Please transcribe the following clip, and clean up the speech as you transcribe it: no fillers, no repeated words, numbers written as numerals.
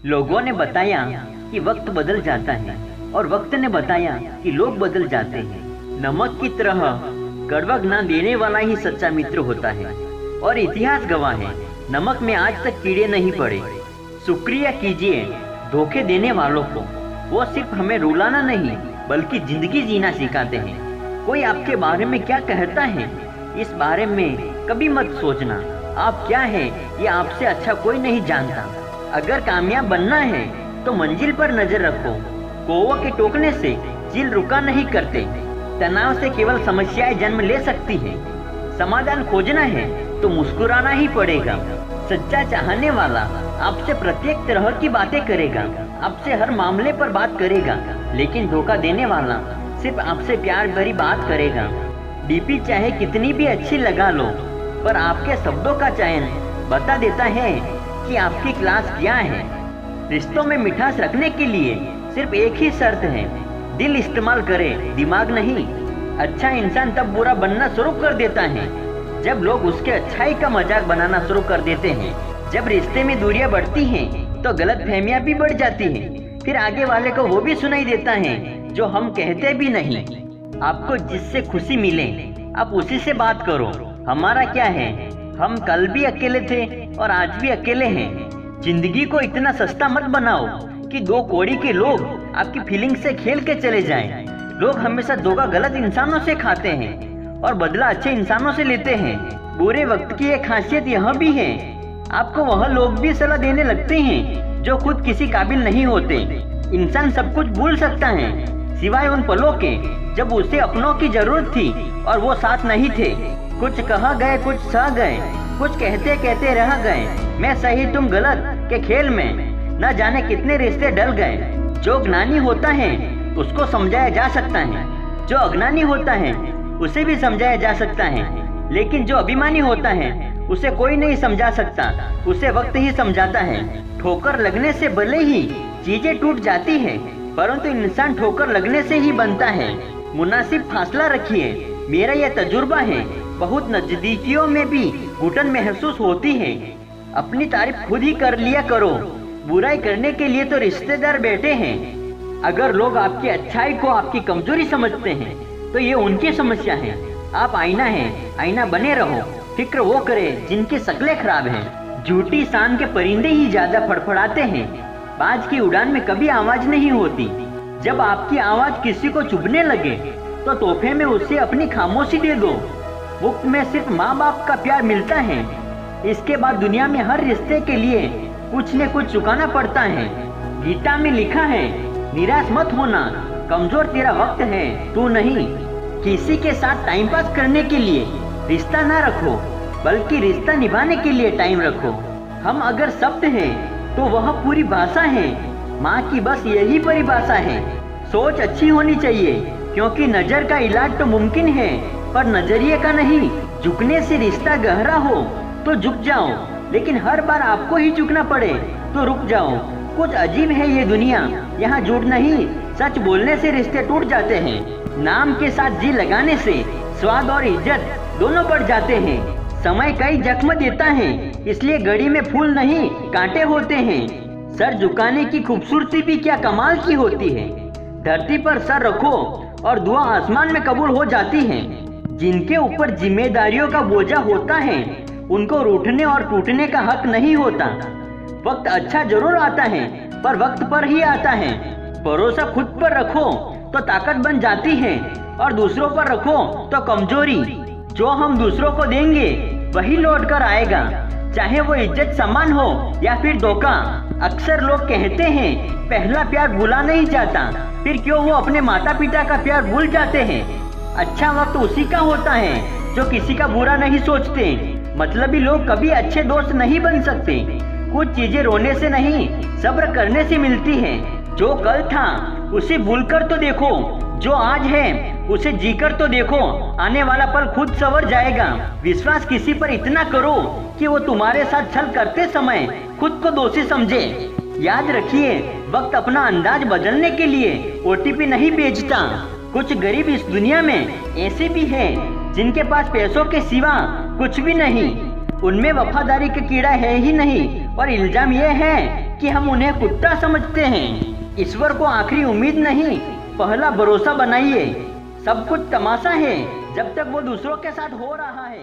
लोगों ने बताया कि वक्त बदल जाता है और वक्त ने बताया कि लोग बदल जाते हैं। नमक की तरह कड़वा ज्ञान देने वाला ही सच्चा मित्र होता है और इतिहास गवाह है, नमक में आज तक कीड़े नहीं पड़े। शुक्रिया कीजिए धोखे देने वालों को, वो सिर्फ हमें रुलाना नहीं बल्कि जिंदगी जीना सिखाते हैं। कोई आपके बारे में क्या कहता है इस बारे में कभी मत सोचना। आप क्या हैं ये आपसे अच्छा कोई नहीं जानता। अगर कामयाब बनना है तो मंजिल पर नजर रखो। कौवा के टोकने से चील रुका नहीं करते। तनाव से केवल समस्याएं जन्म ले सकती हैं। समाधान खोजना है तो मुस्कुराना ही पड़ेगा। सच्चा चाहने वाला आपसे प्रत्येक तरह की बातें करेगा, आपसे हर मामले पर बात करेगा, लेकिन धोखा देने वाला सिर्फ आपसे प्यार भरी बात करेगा। डीपी चाहे कितनी भी अच्छी लगा लो, पर आपके शब्दों का चयन बता देता है कि आपकी क्लास क्या है। रिश्तों में मिठास रखने के लिए सिर्फ एक ही शर्त है, दिल इस्तेमाल करे, दिमाग नहीं। अच्छा इंसान तब बुरा बनना शुरू कर देता है जब लोग उसके अच्छाई का मजाक बनाना शुरू कर देते हैं। जब रिश्ते में दूरियां बढ़ती हैं तो गलतफहमियां भी बढ़ जाती हैं। फिर आगे वाले को वो भी सुनाई देता है जो हम कहते भी नहीं। आपको जिससे खुशी मिले आप उसी से बात करो। हमारा क्या है, हम कल भी अकेले थे और आज भी अकेले हैं। जिंदगी को इतना सस्ता मत बनाओ कि दो कौड़ी के लोग आपकी फीलिंग से खेल के चले जाएं। लोग हमेशा धोखा गलत इंसानों से खाते हैं और बदला अच्छे इंसानों से लेते हैं। बुरे वक्त की एक खासियत यह भी है, आपको वह लोग भी सलाह देने लगते हैं जो खुद किसी काबिल नहीं होते। इंसान सब कुछ भूल सकता है सिवाय उन पलों के जब उसे अपनों की जरूरत थी और वो साथ नहीं थे। कुछ कहा गए, कुछ सह गए, कुछ कहते कहते रह गए। मैं सही तुम गलत के खेल में न जाने कितने रिश्ते डल गए। जो ज्ञानी होता है उसको समझाया जा सकता है, जो अज्ञानी होता है उसे भी समझाया जा सकता है, लेकिन जो अभिमानी होता है उसे कोई नहीं समझा सकता, उसे वक्त ही समझाता है। ठोकर लगने से भले ही चीजें टूट जाती है, परंतु इंसान ठोकर लगने से ही बनता है। मुनासिब फासला रखिए, मेरा यह तजुर्बा है। बहुत नजदीकियों में भी घुटन महसूस होती है। अपनी तारीफ खुद ही कर लिया करो, बुराई करने के लिए तो रिश्तेदार बैठे हैं। अगर लोग आपकी अच्छाई को आपकी कमजोरी समझते हैं तो ये उनकी समस्या है। आप आईना हैं, आईना बने रहो। फिक्र वो करे जिनकी शक्लें खराब हैं। झूठी शान के परिंदे ही ज्यादा फड़फड़ाते हैं, बाज की उड़ान में कभी आवाज नहीं होती। जब आपकी आवाज किसी को चुभने लगे तो तोहफे में उसे अपनी खामोशी दे दो। मुफ्त में सिर्फ माँ बाप का प्यार मिलता है, इसके बाद दुनिया में हर रिश्ते के लिए कुछ न कुछ चुकाना पड़ता है। गीता में लिखा है, निराश मत होना, कमजोर तेरा वक्त है, तू नहीं। किसी के साथ टाइम पास करने के लिए रिश्ता ना रखो, बल्कि रिश्ता निभाने के लिए टाइम रखो। हम अगर शब्द हैं तो वह पूरी भाषा है। माँ की बस यही परिभाषा है। सोच अच्छी होनी चाहिए, क्योंकि नजर का इलाज तो मुमकिन है पर नजरिए का नहीं। झुकने से रिश्ता गहरा हो तो झुक जाओ, लेकिन हर बार आपको ही झुकना पड़े तो रुक जाओ। कुछ अजीब है ये दुनिया, यहाँ झूठ नहीं सच बोलने से रिश्ते टूट जाते हैं। नाम के साथ जी लगाने से स्वाद और इज्जत दोनों बढ़ जाते हैं। समय कई जख्म देता है, इसलिए गड़ी में फूल नहीं कांटे होते हैं। सर झुकाने की खूबसूरती भी क्या कमाल की होती है। धरती पर सर रखो और दुआ आसमान में कबूल हो जाती है। जिनके ऊपर जिम्मेदारियों का बोझा होता है उनको रूठने और टूटने का हक नहीं होता। वक्त अच्छा जरूर आता है पर वक्त पर ही आता है। भरोसा खुद पर रखो तो ताकत बन जाती है और दूसरों पर रखो तो कमजोरी। जो हम दूसरों को देंगे वही लौट कर आएगा, चाहे वो इज्जत सम्मान हो या फिर धोखा। अक्सर लोग कहते हैं पहला प्यार भूला नहीं जाता, फिर क्यों वो अपने माता पिता का प्यार भूल जाते हैं। अच्छा वक्त उसी का होता है जो किसी का बुरा नहीं सोचते। मतलबी लोग कभी अच्छे दोस्त नहीं बन सकते। कुछ चीजें रोने से नहीं सब्र करने से मिलती है। जो कल था उसे भूलकर तो देखो, जो आज है उसे जीकर तो देखो। आने वाला पल खुद संवर जाएगा। विश्वास किसी पर इतना करो कि वो तुम्हारे साथ छल करते समय खुद को दोषी समझे। याद रखिए, वक्त अपना अंदाज बदलने के लिए ओटीपी नहीं भेजता। कुछ गरीब इस दुनिया में ऐसे भी हैं जिनके पास पैसों के सिवा कुछ भी नहीं। उनमें वफादारी का कीड़ा है ही नहीं और इल्जाम यह है कि कि हम उन्हें कुत्ता समझते हैं। ईश्वर को आखिरी उम्मीद नहीं, पहला भरोसा बनाइए। सब कुछ तमाशा है जब तक वो दूसरों के साथ हो रहा है।